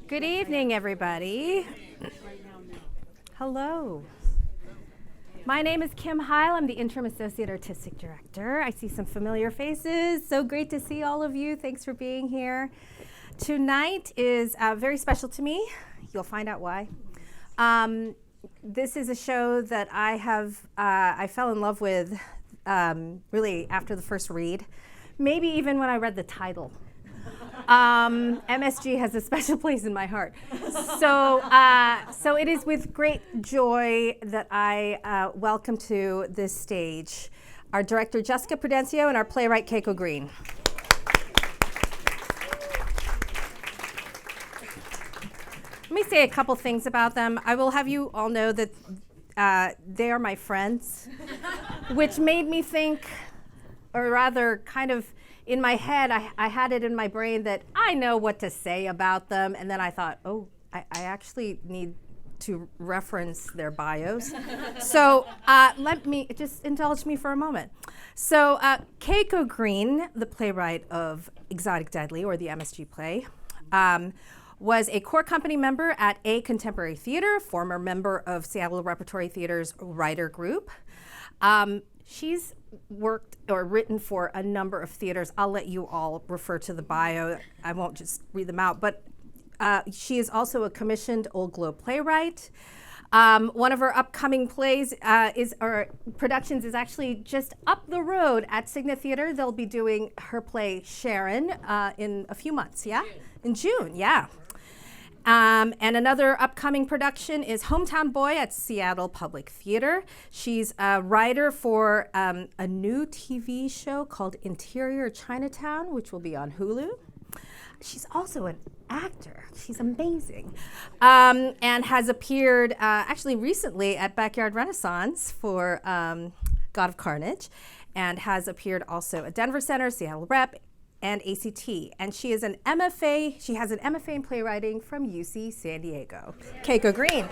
Good evening, everybody. Hello. My name is Kim Heil. I'm the Interim Associate Artistic Director. I see some familiar faces. So great to see all of you. Thanks for being here. Tonight is very special to me. You'll find out why. This is a show that I fell in love with really after the first read, maybe even when I read the title. MSG has a special place in my heart. So it is with great joy that I welcome to this stage our director, Jesca Prudencio, and our playwright, Keiko Green. Let me say a couple things about them. I will have you all know that they are my friends, which made me think, or rather kind of in my head, I had it in my brain that I know what to say about them, and then I thought, oh, I actually need to reference their bios. So let me, just indulge me for a moment. So Keiko Green, the playwright of Exotic Deadly, or the MSG play, was a core company member at A Contemporary Theater, former member of Seattle Repertory Theater's writer group. She's worked or written for a number of theaters. I'll let you all refer to the bio. I won't just read them out, but she is also a commissioned Old Globe playwright. One of her upcoming plays productions is actually just up the road at Signet Theater. They'll be doing her play Sharon in a few months, yeah? In June, yeah. And another upcoming production is Hometown Boy at Seattle Public Theater. She's a writer for a new TV show called Interior Chinatown, which will be on Hulu. She's also an actor. She's amazing. And has appeared actually recently at Backyard Renaissance for God of Carnage, and has appeared also at Denver Center, Seattle Rep, and ACT. And she is an MFA, she has an MFA in playwriting from UC San Diego. Keiko Green.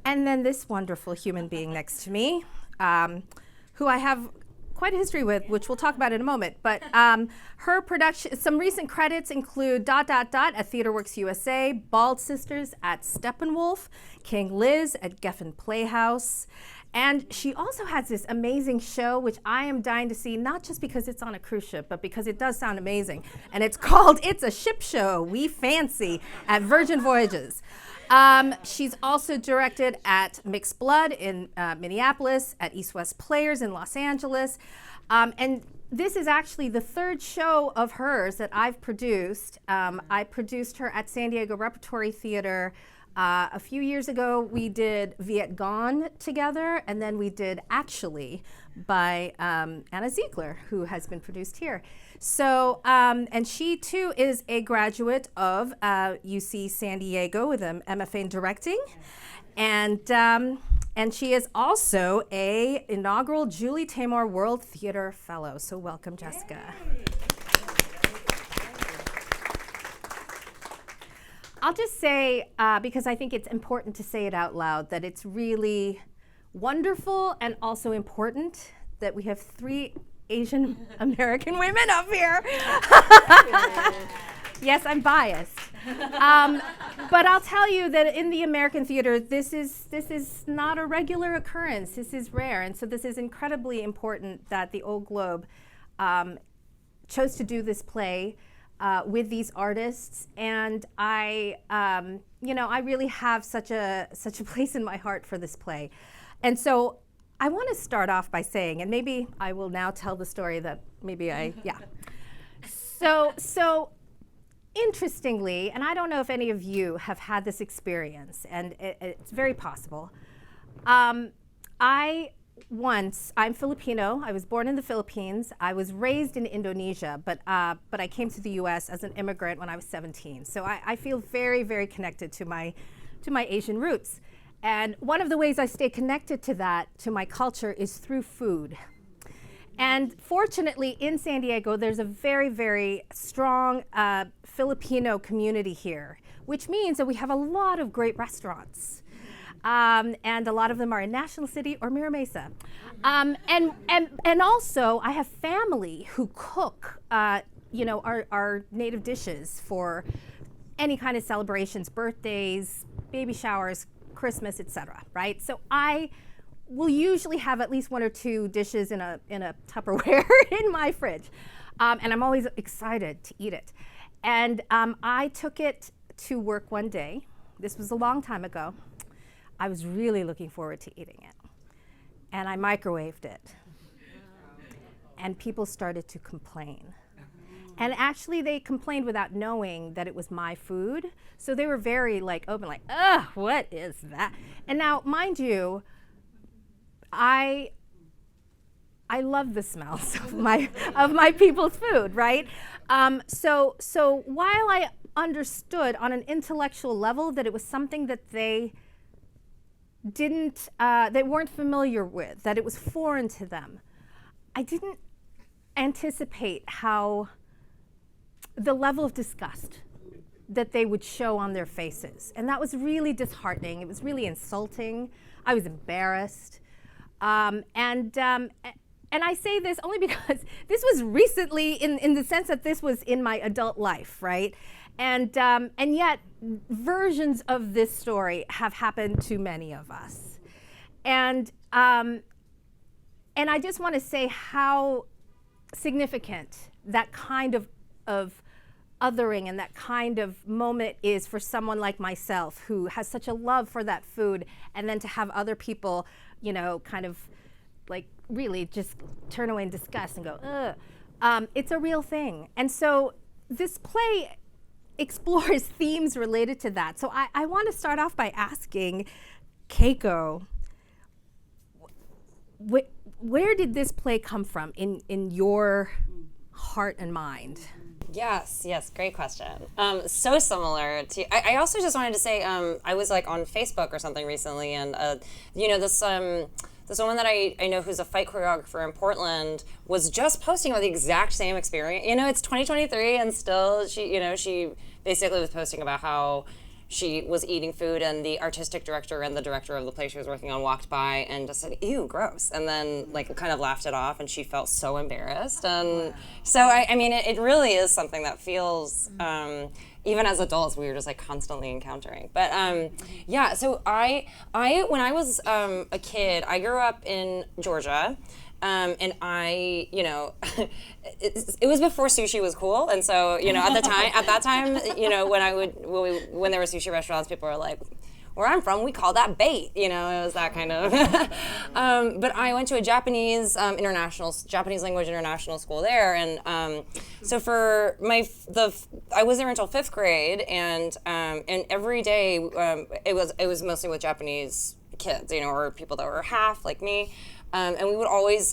And then this wonderful human being next to me, who I have quite a history with, which we'll talk about in a moment. But her production, some recent credits include ... at TheatreWorks USA, Bald Sisters at Steppenwolf, King Liz at Geffen Playhouse. And she also has this amazing show, which I am dying to see, not just because it's on a cruise ship, but because it does sound amazing. And it's called It's a Ship Show, We Fancy, at Virgin Voyages. She's also directed at Mixed Blood in Minneapolis, at East West Players in Los Angeles. And this is actually the third show of hers that I've produced. I produced her at San Diego Repertory Theater. A few years ago, we did Viet Gone together, and then we did Actually by Anna Ziegler, who has been produced here. So, and she too is a graduate of UC San Diego with an MFA in directing, and she is also a inaugural Julie Taymor World Theater Fellow. So welcome, Jesca. Yay. I'll just say, because I think it's important to say it out loud, that it's really wonderful and also important that we have 3 Asian American women up here. Yes, I'm biased. But I'll tell you that in the American theater, this is not a regular occurrence. This is rare. And so this is incredibly important that the Old Globe chose to do this play with these artists, and I really have such a place in my heart for this play. And so I want to start off by saying, and maybe I will now tell the story that So interestingly, and I don't know if any of you have had this experience, and it's very possible. I'm Filipino. I was born in the Philippines. I was raised in Indonesia, but I came to the U.S. as an immigrant when I was 17. So I feel very, very connected to my Asian roots. And one of the ways I stay connected to that, to my culture, is through food. And fortunately, in San Diego, there's a very, very strong Filipino community here, which means that we have a lot of great restaurants. And a lot of them are in National City or Mira Mesa. And also, I have family who cook our native dishes for any kind of celebrations, birthdays, baby showers, Christmas, etc. Right? So I will usually have at least one or two dishes in a Tupperware in my fridge, and I'm always excited to eat it. And I took it to work one day. This was a long time ago. I was really looking forward to eating it, and I microwaved it, and people started to complain. And actually, they complained without knowing that it was my food. So they were very open, ugh, what is that? And now, mind you, I love the smells of my people's food, right? So while I understood on an intellectual level that it was something that they weren't familiar with, that it was foreign to them, I didn't anticipate how the level of disgust that they would show on their faces. And that was really disheartening. It was really insulting. I was embarrassed. And I say this only because this was recently in the sense that this was in my adult life, right? And yet versions of this story have happened to many of us. And I just want to say how significant that kind of othering and that kind of moment is for someone like myself who has such a love for that food, and then to have other people, kind of really just turn away in disgust and go, ugh. It's a real thing. And so this play explores themes related to that. So I want to start off by asking Keiko, where did this play come from in your heart and mind? Yes, great question. So similar to, I also just wanted to say, I was on Facebook or something recently, and this woman that I know who's a fight choreographer in Portland was just posting about the exact same experience. It's 2023 and still she basically was posting about how she was eating food, and the artistic director and the director of the play she was working on walked by and just said, ew, gross. And then kind of laughed it off, and she felt so embarrassed. And so, I mean, it really is something that feels, even as adults, we were just constantly encountering. But yeah, so I when I was a kid, I grew up in Georgia. And I, it was before sushi was cool, and so at that time, when there were sushi restaurants, people were like, "Where I'm from, we call that bait," it was that kind of. But I went to a Japanese language international school there, and so for I was there until 5th grade, and every day it was mostly with Japanese kids, or people that were half like me. And we would always,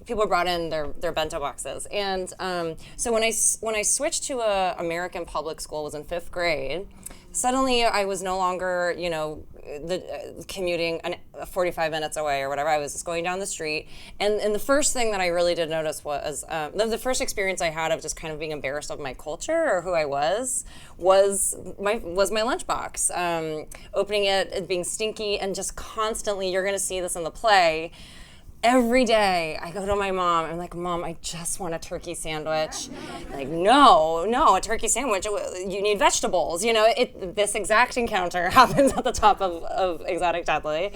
people brought in their bento boxes. And so when I switched to a American public school, was in 5th grade, suddenly I was no longer, commuting 45 minutes away or whatever. I was just going down the street. And the first thing that I really did notice was, the first experience I had of just kind of being embarrassed of my culture or who I was my lunchbox. Opening it and being stinky, and just constantly, you're gonna see this in the play, every day I go to my mom, I'm like, Mom, I just want a turkey sandwich. No, a turkey sandwich, you need vegetables. This exact encounter happens at the top of Exotic Deadly.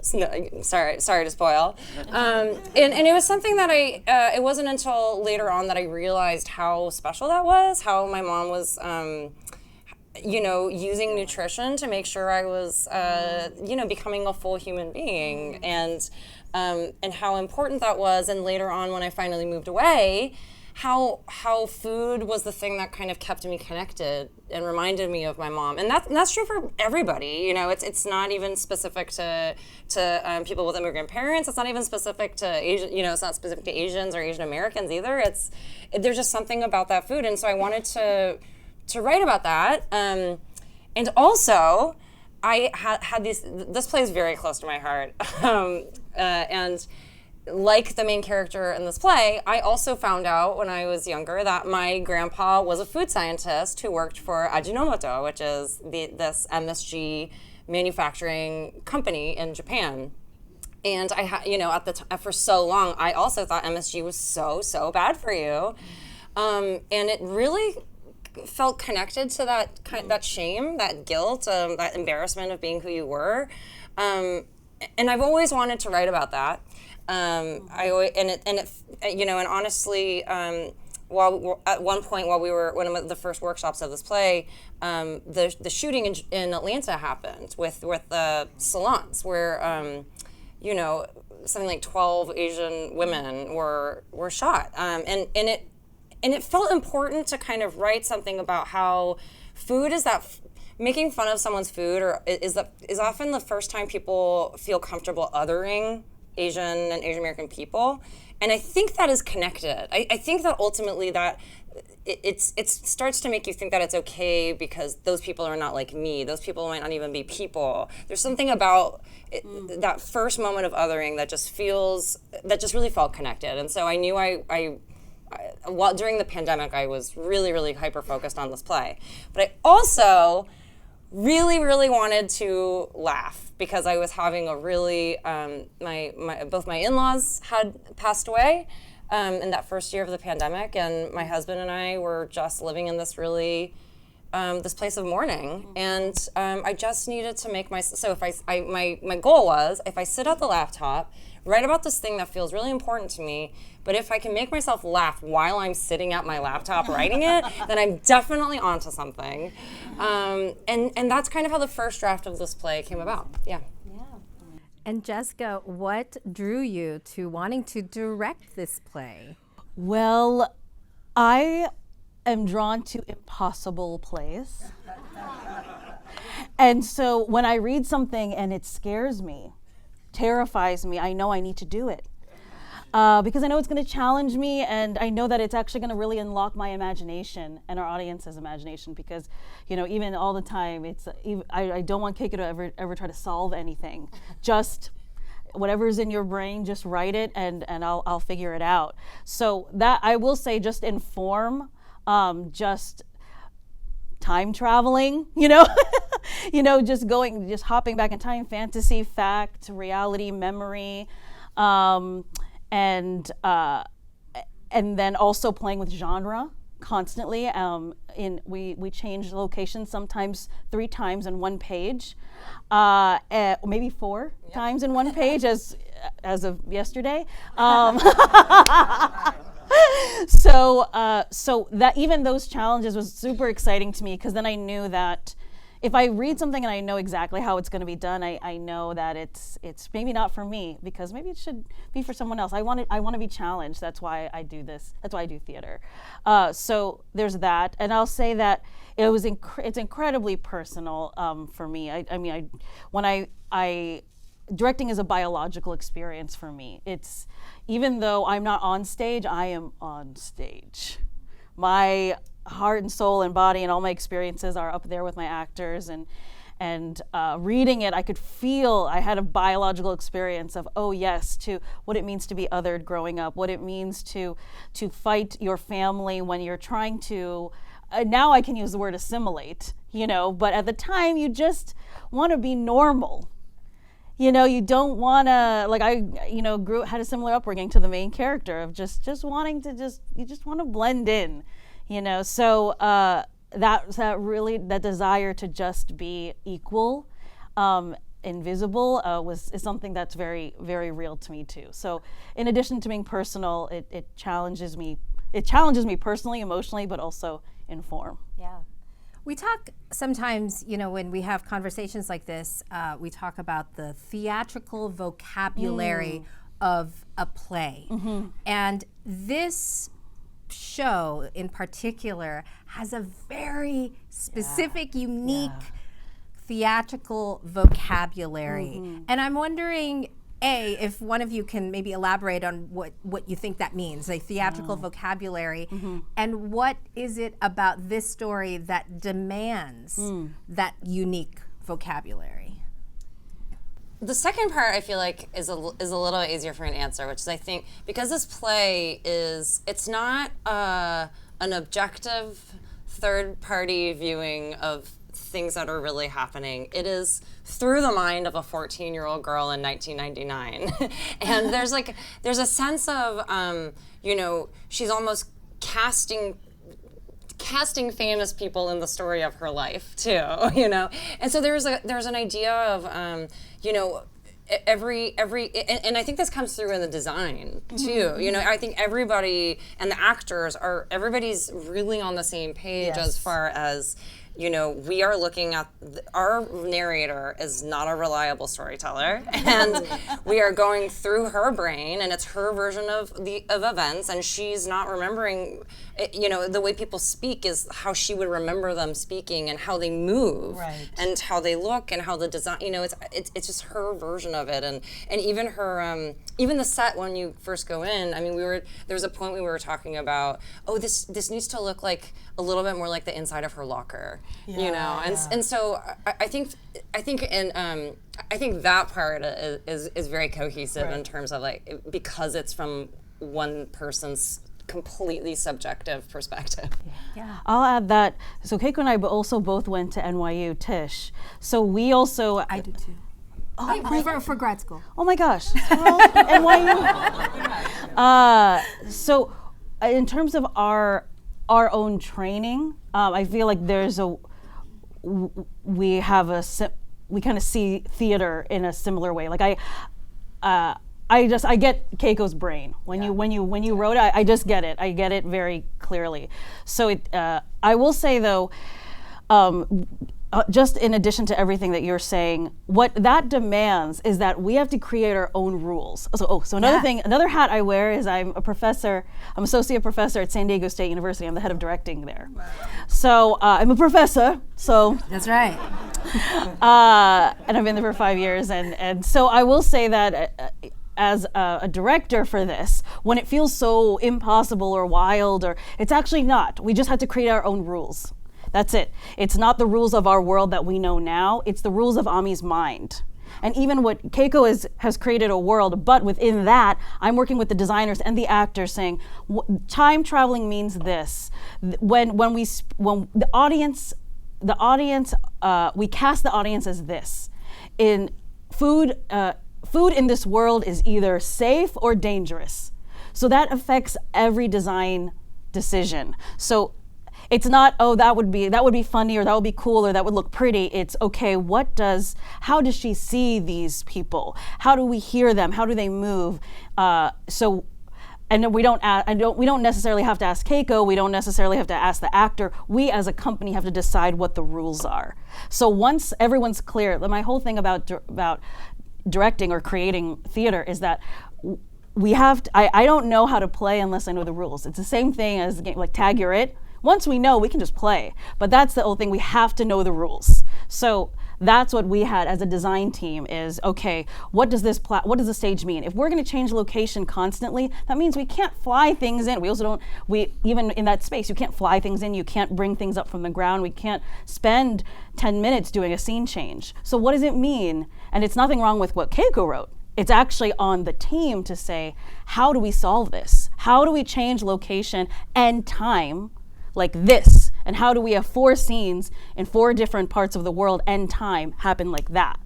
Sorry to spoil. And it was something that it wasn't until later on that I realized how special that was, how my mom was using nutrition to make sure I was, becoming a full human being, and how important that was. And later on, when I finally moved away, how food was the thing that kind of kept me connected and reminded me of my mom. And that's true for everybody. It's not even specific to people with immigrant parents. It's not even specific to Asian. It's not specific to Asians or Asian Americans either. There's just something about that food, and so I wanted to write about that. And also, I had this play is very close to my heart. And like the main character in this play, I also found out when I was younger that my grandpa was a food scientist who worked for Ajinomoto, which is this MSG manufacturing company in Japan. And I for so long, I also thought MSG was so bad for you. and it really felt connected to that shame, that guilt, that embarrassment of being who you were, and I've always wanted to write about that. I always, and honestly, while at one point while we were one of the first workshops of this play, the shooting in Atlanta happened with the salons where something like 12 Asian women were shot, and it felt important to kind of write something about how food is making fun of someone's food is often the first time people feel comfortable othering Asian and Asian American people. And I think that is connected. I think that ultimately that it starts to make you think that it's okay because those people are not like me. Those people might not even be people. There's something about that first moment of othering that just really felt connected. And so I knew while during the pandemic, I was really, really hyper-focused on this play. But I also really, really wanted to laugh because I was having a really, both my in-laws had passed away in that first year of the pandemic, and my husband and I were just living in this really, this place of mourning. And I just needed to make my goal was, if I sit at the laptop, write about this thing that feels really important to me, but if I can make myself laugh while I'm sitting at my laptop writing it, then I'm definitely onto something. And that's kind of how the first draft of this play came about. Yeah. And Jesca, what drew you to wanting to direct this play? Well, I am drawn to impossible plays. And so when I read something and it scares me, terrifies me, I know I need to do it. Because I know it's going to challenge me, and I know that it's actually going to really unlock my imagination and our audience's imagination, because, even all the time, I don't want Keiko to ever try to solve anything. Just whatever's in your brain, just write it, and I'll figure it out. So that, I will say, just inform, just time traveling, just hopping back in time, fantasy, fact, reality, memory, and then also playing with genre constantly. We change locations sometimes 3 times in one page, maybe 4 times in one page as of yesterday. So that even those challenges was super exciting to me, because then I knew that if I read something and I know exactly how it's going to be done, I know that it's maybe not for me, because maybe it should be for someone else. I want to be challenged. That's why I do this. That's why I do theater. So there's that, and I'll say that it's incredibly personal for me. Directing is a biological experience for me. It's, even though I'm not on stage, I am on stage. My heart and soul and body and all my experiences are up there with my actors, and reading it, I could feel I had a biological experience of, to what it means to be othered growing up, what it means to fight your family when you're trying to, now I can use the word assimilate, but at the time you just want to be normal. You don't want to, had a similar upbringing to the main character of just wanting to you just want to blend in, so that desire to just be equal, invisible, is something that's very, very real to me too. So in addition to being personal, it challenges me personally, emotionally, but also in form. Yeah. We talk sometimes, when we have conversations like this, we talk about the theatrical vocabulary of a play. Mm-hmm. And this show in particular has a very specific, unique theatrical vocabulary. Mm-hmm. And I'm wondering, if one of you can maybe elaborate on what you think that means, a theatrical vocabulary, and what is it about this story that demands that unique vocabulary? The second part, I feel like, is a little easier for an answer, which is, I think, because this play it's not an objective third-party viewing of things that are really happening. It is through the mind of a 14-year-old girl in 1999. And there's a sense of, she's almost casting famous people in the story of her life too, you know. And so there's an idea of you know, every and I think this comes through in the design too. You know, I think everybody and the actors everybody's really on the same page as far as, you know, we are looking at our narrator is not a reliable storyteller, and we are going through her brain, and it's her version of events, and she's not remembering. You know, the way people speak is how she would remember them speaking, and how they move, and how they look, and how the design. You know, it's just her version of it, and even her even the set when you first go in. I mean, there was a point we were talking about. Oh, this needs to look like a little bit more like the inside of her locker. You know, and so I think that part is very cohesive in terms of like, because it's from one person's completely subjective perspective. Yeah. I'll add that. So Keiko and I also both went to NYU Tisch. So we also. I did too. Oh, for grad school. Oh my gosh. Well, NYU. So in terms of our own training, I feel like we kind of see theater in a similar way. Like I get Keiko's brain when you wrote it. I just get it. I get it very clearly. So I will say though, just in addition to everything that you're saying, what that demands is that we have to create our own rules. So another hat I wear is I'm a professor. I'm associate professor at San Diego State University. I'm the head of directing there. Wow. So I'm a professor. So that's right. And I've been there for 5 years, and so I will say that. As a director for this, when it feels so impossible or wild, or it's actually not. We just have to create our own rules. That's it. It's not the rules of our world that we know now. It's the rules of Ami's mind. And even what Keiko has created a world, but within that, I'm working with the designers and the actors saying, time traveling means this. When the audience, we cast the audience as this. In food in this world is either safe or dangerous. So that affects every design decision. So it's not, oh, that would be funny, or that would be cool, or that would look pretty. It's okay, how does she see these people? How do we hear them? How do they move? And we don't necessarily have to ask Keiko, we don't necessarily have to ask the actor. We as a company have to decide what the rules are. So once everyone's clear, my whole thing about directing or creating theater is that we have to, I don't know how to play unless I know the rules. It's the same thing as a game like Tag You're It. Once we know, we can just play. But that's the whole thing, we have to know the rules. So that's what we had as a design team is, okay, what does the stage mean? If we're gonna change location constantly, that means we can't fly things in. Even in that space, you can't fly things in, you can't bring things up from the ground, we can't spend 10 minutes doing a scene change. So what does it mean? And it's nothing wrong with what Keiko wrote. It's actually on the team to say, how do we solve this? How do we change location and time like this? And how do we have 4 scenes in 4 different parts of the world and time happen like that?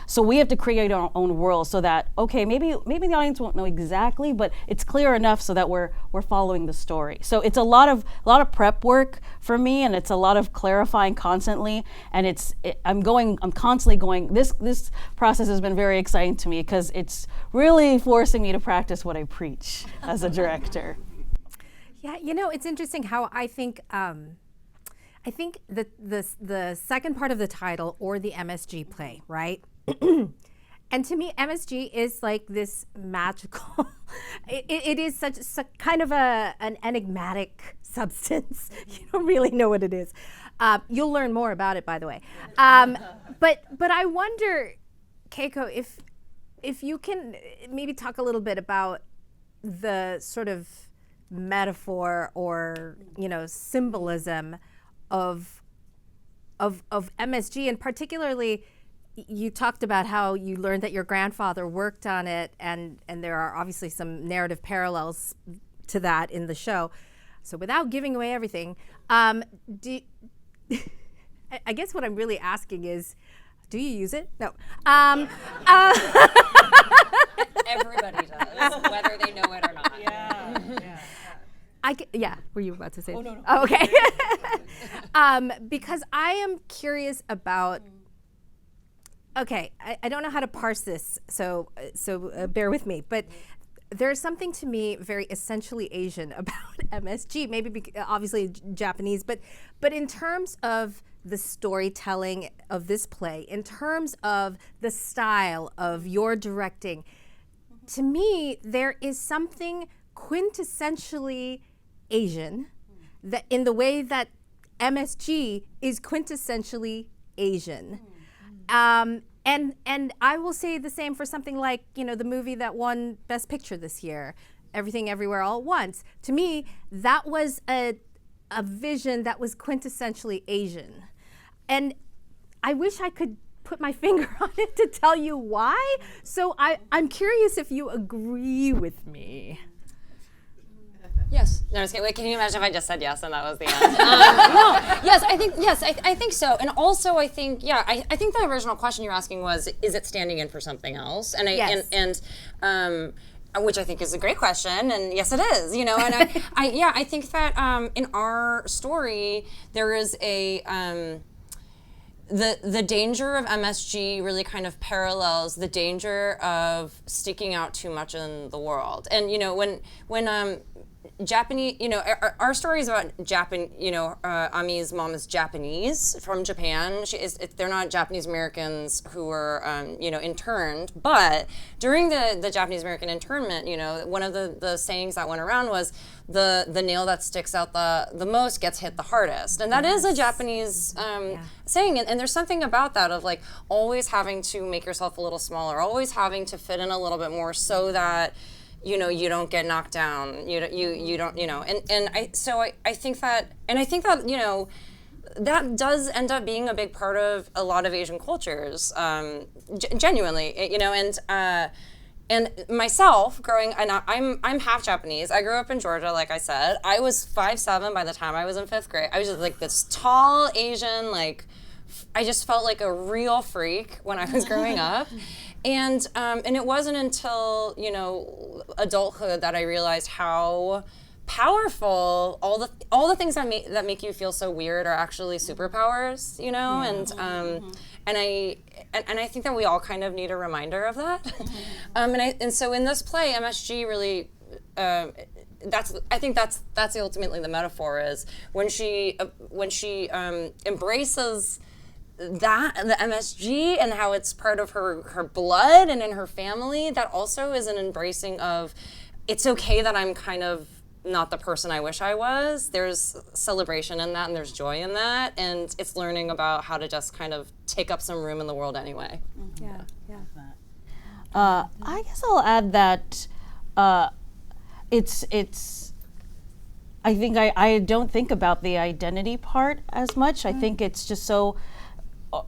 So we have to create our own world so that, okay, maybe the audience won't know exactly, but it's clear enough so that we're following the story. So it's a lot of prep work for me, and it's a lot of clarifying constantly. And I'm constantly going. This process has been very exciting to me because it's really forcing me to practice what I preach as a director. Yeah, you know, it's interesting how I think the second part of the title, or the MSG play, right? And to me, MSG is like this magical, it is such kind of an enigmatic substance. You don't really know what it is. You'll learn more about it, by the way. But I wonder, Keiko, if you can maybe talk a little bit about the sort of metaphor or, you know, symbolism of MSG, and particularly you talked about how you learned that your grandfather worked on it, and there are obviously some narrative parallels to that in the show. So without giving away everything, I guess what I'm really asking is, do you use it? No. Everybody does, whether they know it or not. Yeah. Yeah, were you about to say? Oh, no. Oh, okay. Because I am curious about. Okay, I don't know how to parse this, so bear with me. But there's something to me very essentially Asian about MSG. Maybe obviously Japanese, but in terms of the storytelling of this play, in terms of the style of your directing, to me there is something quintessentially Asian, that in the way that MSG is quintessentially Asian. And I will say the same for something like, the movie that won Best Picture this year, Everything Everywhere All at Once. To me, that was a vision that was quintessentially Asian. And I wish I could put my finger on it to tell you why. So I'm curious if you agree with me. Yes. No, just kidding. Wait, can you imagine if I just said yes and that was the end? No. Yes, I think so. And also, I think the original question you're asking was, is it standing in for something else? And Yes. Which I think is a great question, and yes, it is. And I think that in our story there is a. The danger of MSG really kind of parallels the danger of sticking out too much in the world. And when Japanese, our story is about Ami's mom is Japanese from Japan. They're not Japanese Americans who were, interned. But during the Japanese American internment, one of the sayings that went around was the nail that sticks out the most gets hit the hardest. And that is a Japanese saying. And there's something about that of like always having to make yourself a little smaller, always having to fit in a little bit more so that you don't get knocked down. You don't. And I think that that does end up being a big part of a lot of Asian cultures, genuinely. And myself growing, and I'm half Japanese. I grew up in Georgia, like I said. I was 5'7" by the time I was in 5th grade. I was just like this tall Asian, like I just felt like a real freak when I was growing up. And it wasn't until adulthood that I realized how powerful all the things that make you feel so weird are actually superpowers, and I think that we all kind of need a reminder of that. And so in this play, MSG really. I think that's ultimately the metaphor is when she embraces the MSG and how it's part of her blood and in her family, that also is an embracing of it's okay that I'm kind of not the person I wish I was. There's celebration in that and there's joy in that, and it's learning about how to just kind of take up some room in the world anyway. Yeah. I guess I'll add that it's I think I don't think about the identity part as much. I think it's just so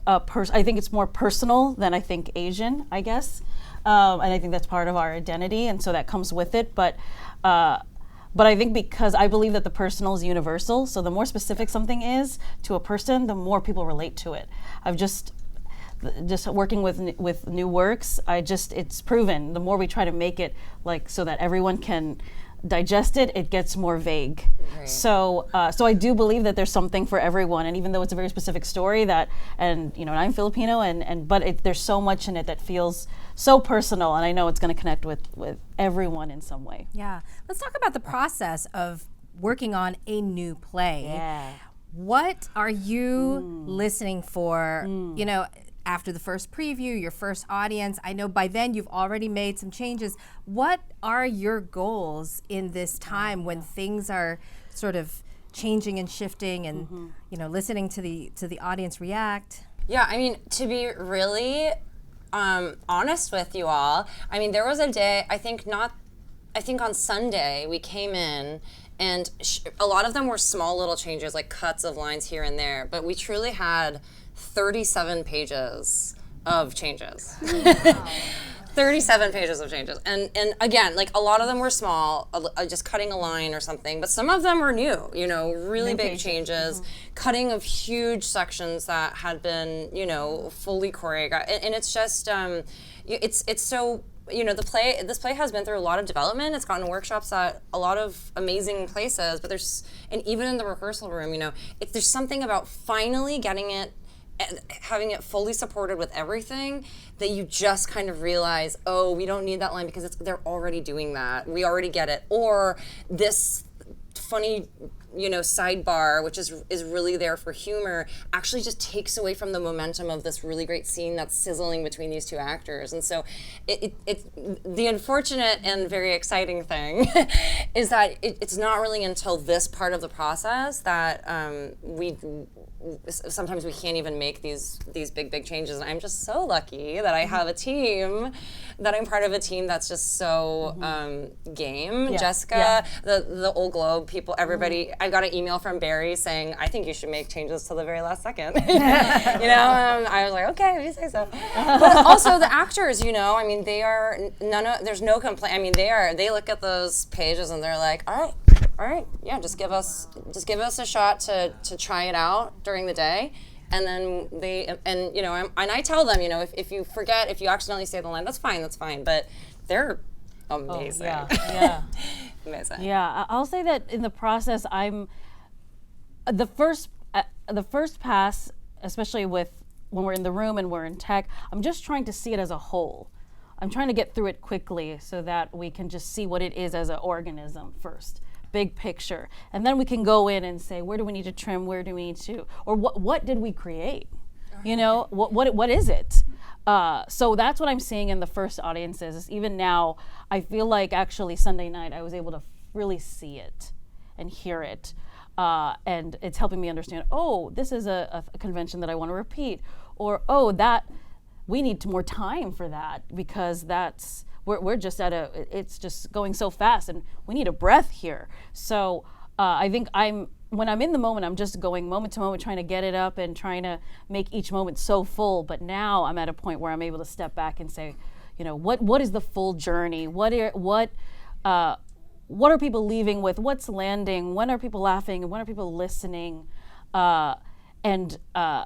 I think it's more personal than I think Asian, I guess. And I think that's part of our identity, and so that comes with it. But I think because I believe that the personal is universal, so the more specific something is to a person, the more people relate to it. I've just working with new works, it's proven. The more we try to make it like so that everyone can digest it, it gets more vague. Right. So I do believe that there's something for everyone, and even though it's a very specific story and I'm Filipino, but there's so much in it that feels so personal, and I know it's going to connect with everyone in some way. Yeah. Let's talk about the process of working on a new play. Yeah. What are you listening for? After the first preview, your first audience, I know by then you've already made some changes. What are your goals in this time when things are sort of changing and shifting and listening to the audience react? Yeah, I mean, to be really honest with you all, I mean, there was a day, I think on Sunday we came in and a lot of them were small little changes, like cuts of lines here and there, but we truly had 37 pages of changes. 37 pages of changes. And again, like a lot of them were small, just cutting a line or something, but some of them were new, really big changes, cutting of huge sections that had been, fully choreographed. And it's just, it's this play has been through a lot of development. It's gotten workshops at a lot of amazing places, but and even in the rehearsal room, there's something about finally getting it, having it fully supported with everything, that you just kind of realize, oh, we don't need that line because they're already doing that. We already get it. Or this funny, sidebar, which is really there for humor, actually just takes away from the momentum of this really great scene that's sizzling between these two actors. And so it's the unfortunate and very exciting thing is that it's not really until this part of the process that sometimes we can't even make these big changes. And I'm just so lucky that I have a team, that I'm part of a team that's just so game. Yeah. Jesca, the Old Globe people, everybody. I got an email from Barry saying, I think you should make changes till the very last second. I was like, okay, if you say so. But also the actors, they are there's no complaint. They look at those pages and they're like, all right, yeah, just give us a shot to try it out during the day. And then I tell them, if you forget, if you accidentally say the line, that's fine. But they're amazing. Oh, yeah. Amazing. Yeah, I'll say that in the process, I'm the first pass, especially when we're in the room and we're in tech, I'm just trying to see it as a whole. I'm trying to get through it quickly so that we can just see what it is as an organism first, big picture, and then we can go in and say, where do we need to trim? Where do we need to, or what did we create? What is it? So that's what I'm seeing in the first audiences. Even now, I feel like actually Sunday night I was able to really see it and hear it. And it's helping me understand, this is a convention that I want to repeat. Or, that we need more time for that because we're just it's just going so fast and we need a breath here. So I think when I'm in the moment, I'm just going moment to moment, trying to get it up and trying to make each moment so full. But now I'm at a point where I'm able to step back and say, what is the full journey? What are people leaving with? What's landing? When are people laughing? And when are people listening? And how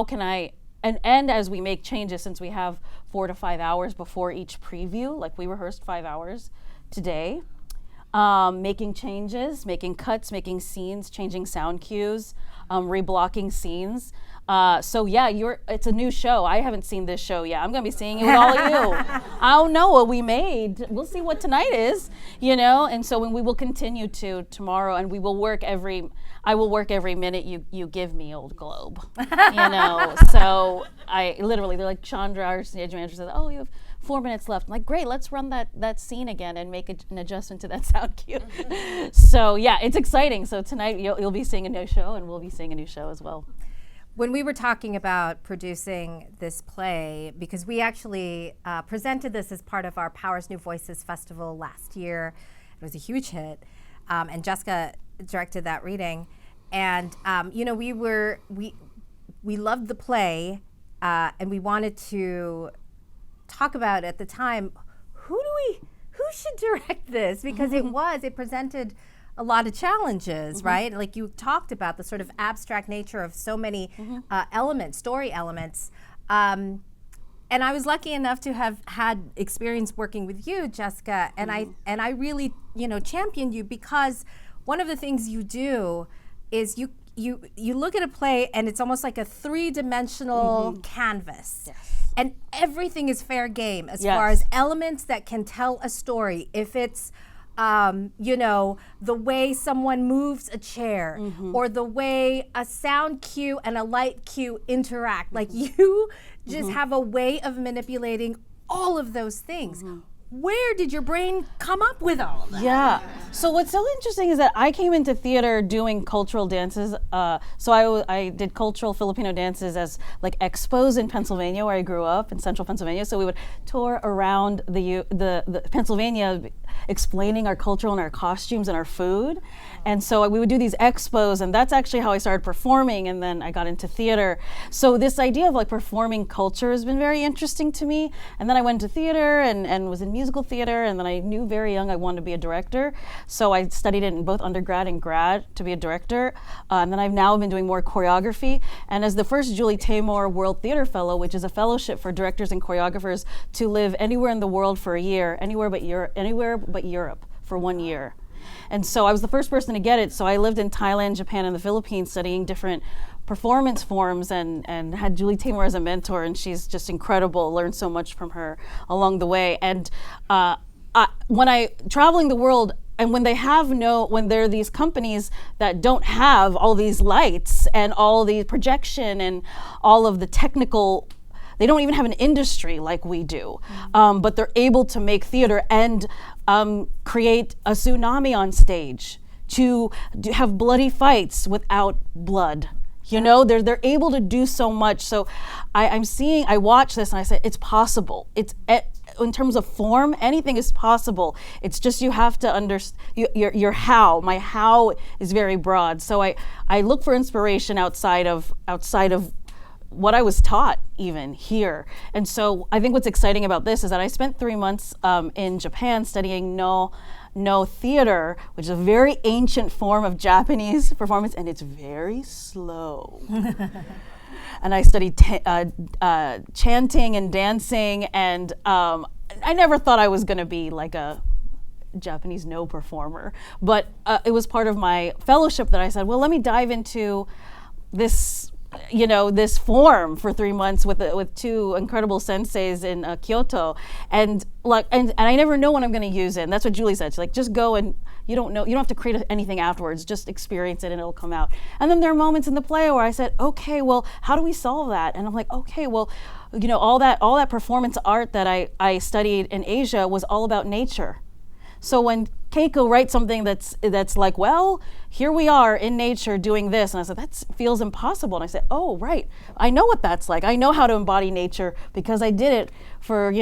can I? And as we make changes, since we have 4 to 5 hours before each preview, like we rehearsed 5 hours today. Making changes, making cuts, making scenes, changing sound cues, reblocking scenes. It's a new show. I haven't seen this show yet. I'm gonna be seeing it with all of you. I don't know what we made. We'll see what tonight is, and so we will continue to tomorrow, and I will work every minute you give me, Old Globe. So I literally, they're like, Chandra, our stage manager, says, you have 4 minutes left. I'm like, great, let's run that scene again and make an adjustment to that sound cue. So yeah, it's exciting. So tonight you'll be seeing a new show and we'll be seeing a new show as well. When we were talking about producing this play, because we actually presented this as part of our Powers New Voices Festival last year. It was a huge hit. And Jesca directed that reading. And we loved the play and we wanted to talk about at the time, who should direct this? Because it presented a lot of challenges, right? Like you talked about the sort of abstract nature of so many story elements. And I was lucky enough to have had experience working with you, Jesca, and I really, championed you because one of the things you do is you look at a play and it's almost like a 3-dimensional canvas. Yes. And everything is fair game as far as elements that can tell a story. If it's, the way someone moves a chair or the way a sound cue and a light cue interact. Like you just have a way of manipulating all of those things. Where did your brain come up with all of that? Yeah. So what's so interesting is that I came into theater doing cultural dances. So I did cultural Filipino dances as like expos in Pennsylvania, where I grew up in central Pennsylvania. So we would tour around the Pennsylvania, explaining our culture and our costumes and our food. And so we would do these expos, and that's actually how I started performing, and then I got into theater. So this idea of like performing culture has been very interesting to me. And then I went to theater and was in music musical theater, and then I knew very young I wanted to be a director. So I studied it in both undergrad and grad to be a director. And then I've now been doing more choreography. And as the first Julie Taymor World Theater Fellow, which is a fellowship for directors and choreographers to live anywhere in the world for a year, anywhere but Europe for 1 year. And so I was the first person to get it. So I lived in Thailand, Japan, and the Philippines studying different performance forms and had Julie Taymor as a mentor, and she's just incredible. Learned so much from her along the way. And when I traveling the world, and when there are these companies that don't have all these lights and all the projection and all of the technical, they don't even have an industry like we do, but they're able to make theater and create a tsunami on stage, to have bloody fights without blood. You know, they're able to do so much. So I watch this and I say, it's possible. In terms of form, anything is possible. It's just you have to understand your how. My how is very broad. So I look for inspiration outside of what I was taught even here. And so I think what's exciting about this is that I spent 3 months in Japan studying no theater, which is a very ancient form of Japanese performance, and it's very slow. And I studied chanting and dancing, and I never thought I was going to be like a Japanese no performer, but it was part of my fellowship that I said, well, let me dive into this form for 3 months with 2 incredible senseis in Kyoto, and I never know when I'm going to use it. And that's what Julie said. She's like, just go, and you don't have to create anything afterwards. Just experience it, and it'll come out. And then there are moments in the play where I said, okay, well, how do we solve that? And I'm like, okay, well, all that performance art that I studied in Asia was all about nature. So when Keiko writes something that's like, well, here we are in nature doing this, and I said, that feels impossible. And I said, oh, right, I know what that's like. I know how to embody nature because I did it for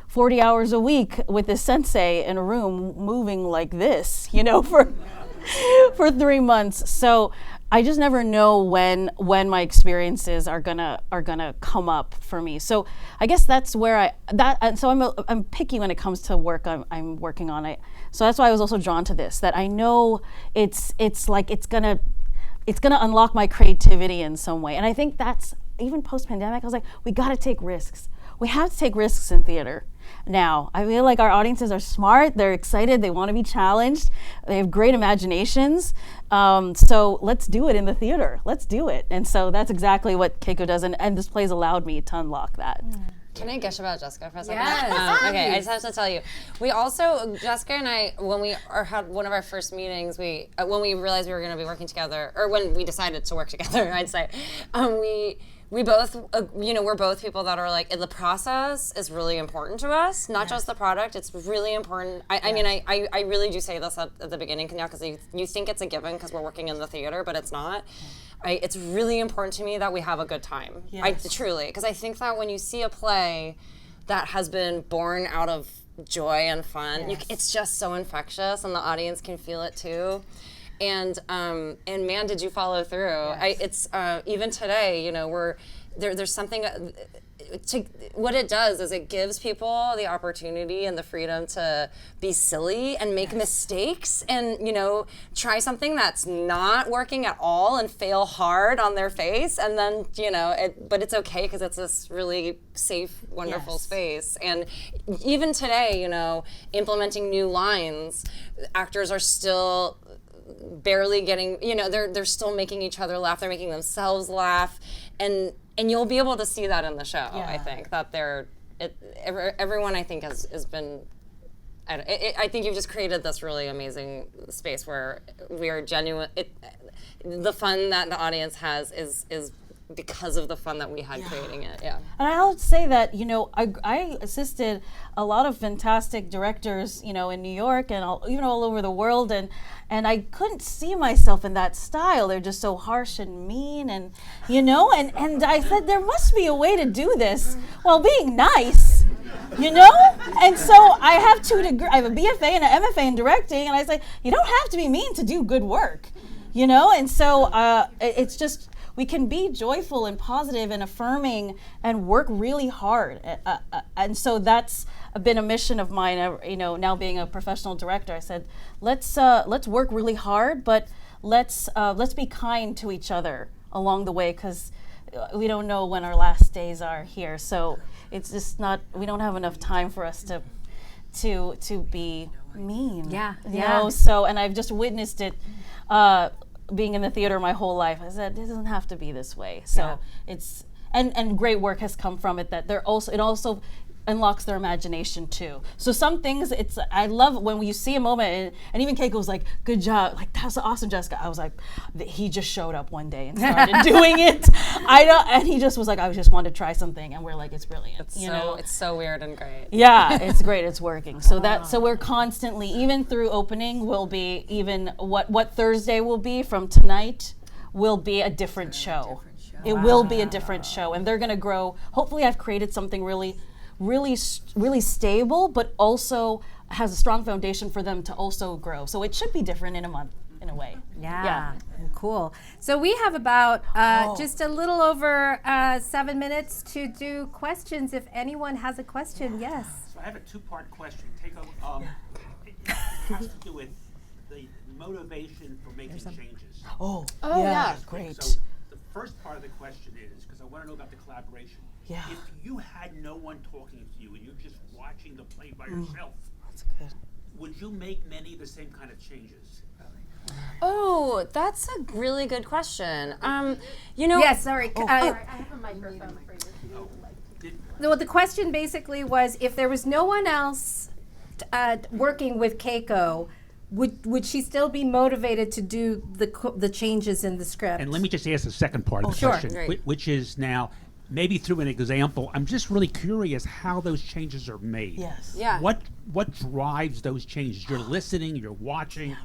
40 hours a week with this sensei in a room moving like this, for 3 months. So I just never know when my experiences are gonna come up for me. So I guess that's where I'm picky when it comes to work I'm working on. So that's why I was also drawn to this. That I know it's gonna unlock my creativity in some way. And I think that's even post-pandemic. I was like, we gotta take risks. We have to take risks in theater. Now, I feel like our audiences are smart, they're excited, they want to be challenged, they have great imaginations. So let's do it in the theater. Let's do it. And so that's exactly what Keiko does, and this play's allowed me to unlock that. Can I gush about Jesca for a second? Yes. Okay, I just have to tell you. We also, Jesca and I, when we had one of our first meetings, when we realized we were going to be working together, or when we decided to work together, I'd say, we both, we're both people that are like, the process is really important to us, not just the product. It's really important. I really do say this at the beginning, Kanya, because you think it's a given because we're working in the theater, but it's not. It's really important to me that we have a good time. Yes. Truly, because I think that when you see a play that has been born out of joy and fun, it's just so infectious, and the audience can feel it too. And man, did you follow through? Yes. It's even today, there's something. What it does is it gives people the opportunity and the freedom to be silly and make mistakes, and try something that's not working at all and fail hard on their face, and then but it's okay because it's this really safe, wonderful space. And even today, implementing new lines, actors are still barely getting, they're still making each other laugh, they're making themselves laugh, and you'll be able to see that in the show. I think that everyone I think has been, I think you've just created this really amazing space where we are genuine. The fun that the audience has is because of the fun that we had creating it. And I'll say that I assisted a lot of fantastic directors in New York and all over the world, and I couldn't see myself in that style. They're just so harsh and mean, and and I said there must be a way to do this while being nice. And so I have 2 degrees. I have a BFA and an MFA in directing, and I say you don't have to be mean to do good work, and so it's just we can be joyful and positive and affirming and work really hard. And so that's been a mission of mine. You know, now being a professional director, I said, let's work really hard, but let's be kind to each other along the way, because we don't know when our last days are here. So it's just not, we don't have enough time for us to be mean. Yeah, You yeah. know, so, and I've just witnessed it being in the theater my whole life. I said, it doesn't have to be this way. So it's, and great work has come from it, that it also unlocks their imagination too. So some things, I love when you see a moment, and even Keiko was like, good job, like that was awesome, Jessica. I was like, he just showed up one day and started doing it. And he just was like, I just wanted to try something, and we're like, it's brilliant. It's so weird and great. Yeah, it's great, it's working. So we're constantly, even through opening, will be, even what Thursday will be from tonight will be a different show. It will be a different show, and they're gonna grow. Hopefully I've created something really stable, but also has a strong foundation for them to also grow. So it should be different in a month, in a way. Yeah. Cool. So we have about just a little over 7 minutes to do questions. If anyone has a question, yes. So I have a two-part question. It has to do with the motivation for making changes. Oh yeah. Great. So the first part of the question is, because I want to know about the collaboration. Yeah. If you had no one talking to you and you're just watching the play by yourself, That's good. would you make many of the same kind of changes? Oh, that's a really good question. You know, Yes, sorry. I have a microphone for you. Well, the question basically was, if there was no one else working with Keiko, would she still be motivated to do the changes in the script? And let me just ask the second part of the sure. question, Great. which is now, maybe through an example, I'm just really curious how those changes are made. Yes. Yeah. What drives those changes? You're listening, you're watching.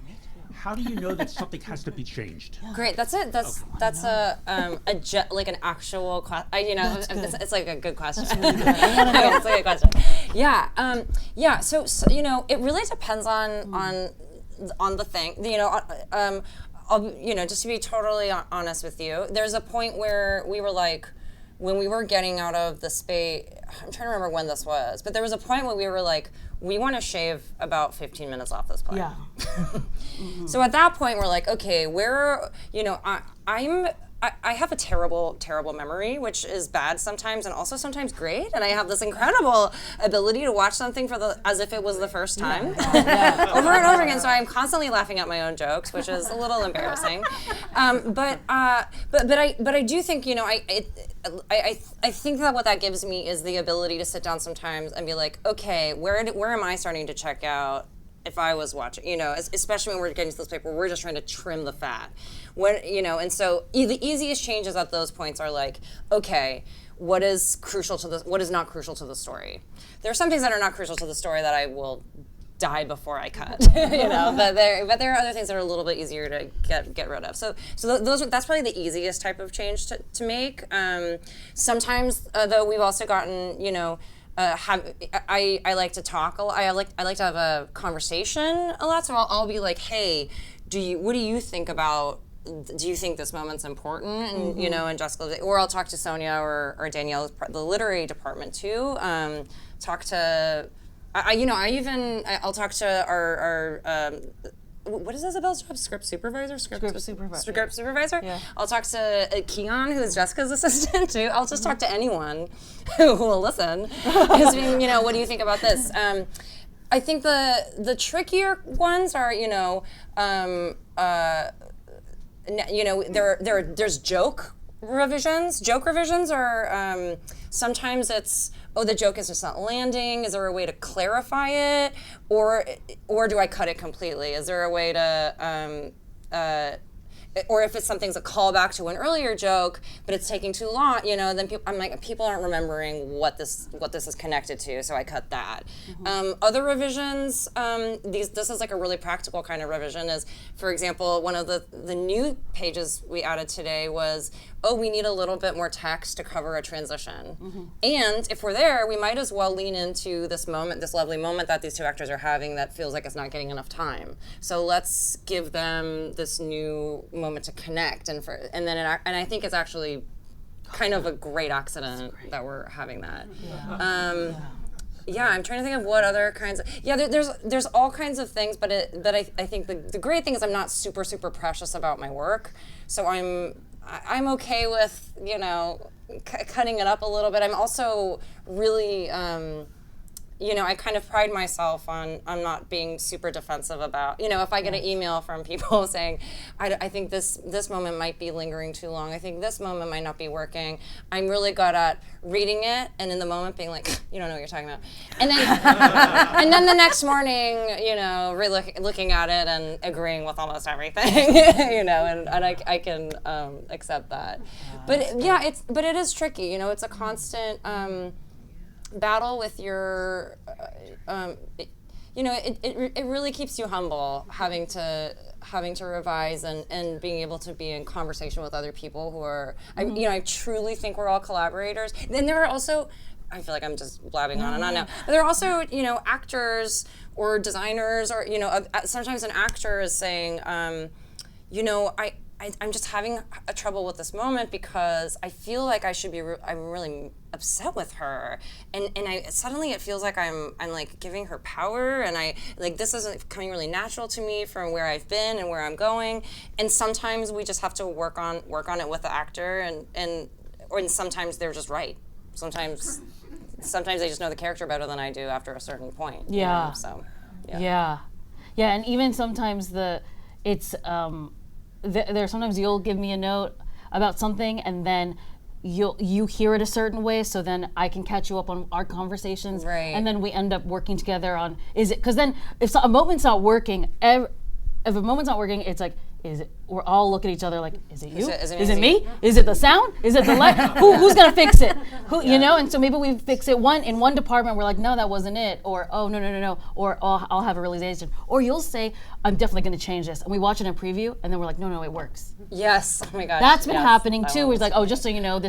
How do you know that something has to be changed? Great. That's it. That's like an actual question. It's like a good question. It's like a question. Yeah. Yeah. So you know, it really depends on the thing. Just to be totally honest with you, there's a point where we were like, when we were getting out of the space, I'm trying to remember when this was, but there was a point where we were like, we want to shave about 15 minutes off this play. Yeah. So at that point, we're like, okay, I have a terrible, terrible memory, which is bad sometimes and also sometimes great. And I have this incredible ability to watch something as if it was the first time, over and over again. So I'm constantly laughing at my own jokes, which is a little embarrassing. But I do think, I think that what that gives me is the ability to sit down sometimes and be like, okay, where am I starting to check out? If I was watching, especially when we're getting to this point where we're just trying to trim the fat, and so the easiest changes at those points are like, okay, what is not crucial to the story? There are some things that are not crucial to the story that I will die before I cut, but there are other things that are a little bit easier to get rid of. So that's probably the easiest type of change to make. Sometimes, though, we've also gotten, I like to talk a lot. I like to have a conversation a lot. So I'll be like, hey, what do you think about? Do you think this moment's important? And and Jessica, or I'll talk to Sonia or Danielle, the literary department too. Talk to, I'll talk to our what is Isabel's job? Script supervisor? Script supervisor? Yeah. I'll talk to Keon, who is Jessica's assistant, too. I'll just talk to anyone who will listen. Because, what do you think about this? I think the trickier ones are, there's joke revisions. Joke revisions are sometimes it's, the joke is just not landing. Is there a way to clarify it, or do I cut it completely? Is there a way to, or if something's a callback to an earlier joke, but it's taking too long, then I'm like, people aren't remembering what this is connected to, so I cut that. Other revisions, this is like a really practical kind of revision. Is, for example, one of the new pages we added today was, we need a little bit more text to cover a transition. And if we're there, we might as well lean into this lovely moment that these two actors are having that feels like it's not getting enough time. So let's give them this new moment to connect, and I think it's actually kind of a great accident that we're having that. I'm trying to think of what other kinds of, there's all kinds of things, but I think the great thing is I'm not super precious about my work, so I'm okay with, cutting it up a little bit. I'm also really, I kind of pride myself on not being super defensive about, if I get an email from people saying, I think this moment might be lingering too long, I think this moment might not be working, I'm really good at reading it and in the moment being like, you don't know what you're talking about. And then, and then the next morning, looking at it and agreeing with almost everything, and I can accept that. But it is tricky, it's a constant, battle with your, it really keeps you humble having to revise and being able to be in conversation with other people who are, I truly think we're all collaborators. Then there are also, I feel like I'm just blabbing on and on now, but there are also, actors or designers or, sometimes an actor is saying, I'm just having a trouble with this moment because I feel like I should be, I'm really upset with her. And suddenly it feels like I'm like giving her power, and this isn't coming really natural to me from where I've been and where I'm going. And sometimes we just have to work on it with the actor, and sometimes they're just right. Sometimes they just know the character better than I do after a certain point. Yeah. Yeah, and even sometimes there's sometimes you'll give me a note about something and then you hear it a certain way, so then I can catch you up on our conversations, right? And then we end up working together on because then if a moment's not working, if a moment's not working, it's like, is it? We're all looking at each other like, is it you? Is it me? Is it the sound? Is it the light? Who's gonna fix it? And so maybe we fix it in one department. We're like, no, that wasn't it, or oh no, or oh, I'll have a realization, or you'll say, I'm definitely gonna change this, and we watch it in a preview, and then we're like, no, it works. Yes. Oh my gosh. That's been happening too. It's like, oh, just so you know,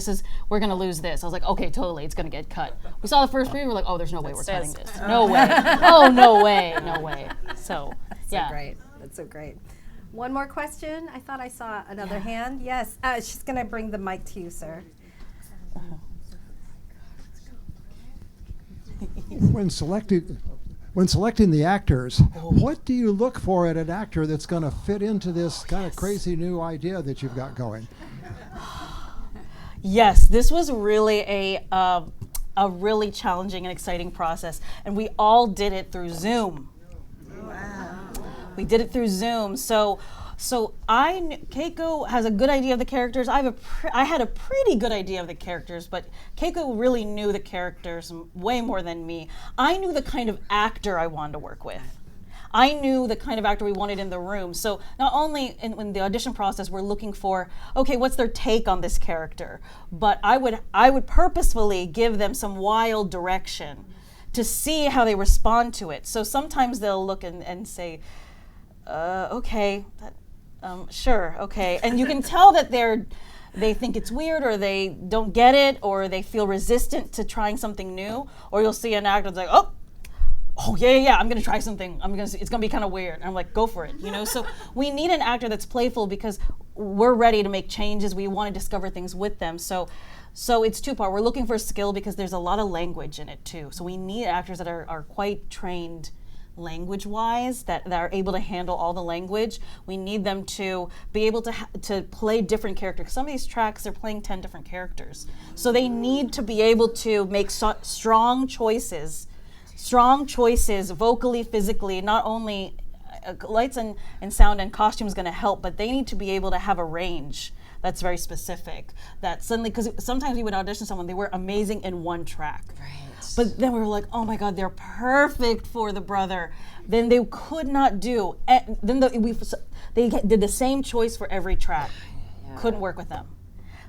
we're gonna lose this. I was like, okay, totally, it's gonna get cut. We saw the first preview, we're like, oh, there's no way we're cutting this. No way. Oh, no way. So Great. That's so great. One more question. I thought I saw another hand. Yes, she's going to bring the mic to you, sir. When selecting the actors, what do you look for in an actor that's going to fit into this kind of crazy new idea that you've got going? Yes, this was really a really challenging and exciting process, and we all did it through Zoom. We did it through Zoom. So Keiko has a good idea of the characters. I had a pretty good idea of the characters, but Keiko really knew the characters way more than me. I knew the kind of actor I wanted to work with. I knew the kind of actor we wanted in the room. So not only in the audition process, we're looking for, okay, what's their take on this character? But I would purposefully give them some wild direction to see how they respond to it. So sometimes they'll look and say, okay, sure, okay. And you can tell that they think it's weird, or they don't get it, or they feel resistant to trying something new. Or you'll see an actor that's like, oh yeah, I'm gonna try something. It's gonna be kind of weird. And I'm like, go for it, So we need an actor that's playful because we're ready to make changes. We want to discover things with them. So it's two-part. We're looking for skill because there's a lot of language in it too. So we need actors that are quite trained language-wise, that are able to handle all the language. We need them to be able to play different characters. Some of these tracks, they're playing 10 different characters. So they need to be able to make strong choices vocally, physically. Not only lights and sound and costume is going to help, but they need to be able to have a range that's very specific. That suddenly, because sometimes we would audition someone, they were amazing in one track. Right. But then we were like, oh my God, they're perfect for the brother. Then they could not do. Then they did the same choice for every track. Yeah. Couldn't work with them.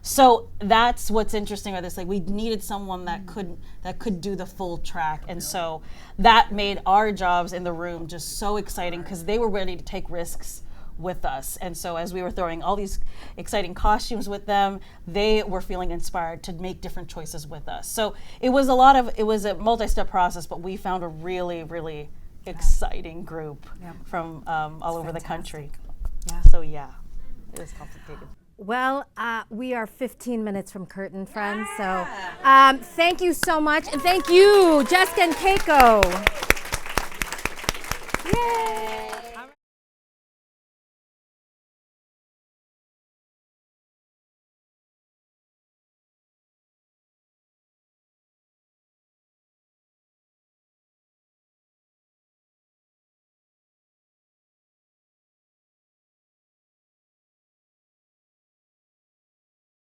So that's what's interesting about this. Like, we needed someone that could do the full track, and so that made our jobs in the room just so exciting because they were ready to take risks with us. And so as we were throwing all these exciting costumes with them, they were feeling inspired to make different choices with us. So it was a multi-step process, but we found a really, really exciting group from all over the country. Yeah. So yeah. It was complicated. Well, we are 15 minutes from curtain, friends. So thank you so much. And thank you, Jesca and Keiko. Yay!